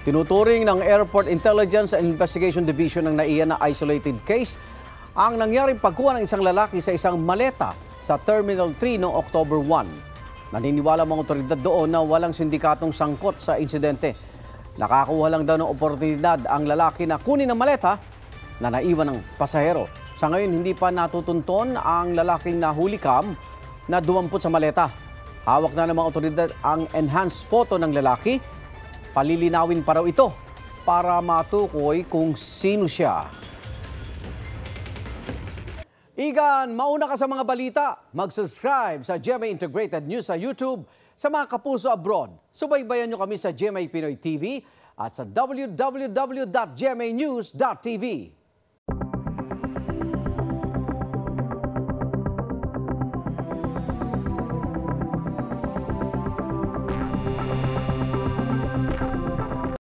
Tinuturing ng Airport Intelligence and Investigation Division ng NAIA na isolated case ang nangyaring pagkuha ng isang lalaki sa isang maleta sa Terminal 3 noong October 1. Naniniwala mga otoridad doon na walang sindikatong sangkot sa insidente. Nakakuha lang daw ng oportunidad ang lalaki na kunin ang maleta na naiwan ng pasahero. Sa ngayon, hindi pa natutunton ang lalaking nahulikam na dumampot sa maleta. Hawak na ng mga otoridad ang enhanced photo ng lalaki. Palilinawin pa raw ito para matukoy kung sino siya. Igan, mauna ka sa mga balita. Mag-subscribe sa GMA Integrated News sa YouTube. Sa mga kapuso abroad, subaybayan nyo kami sa GMA Pinoy TV at sa www.gmanews.tv.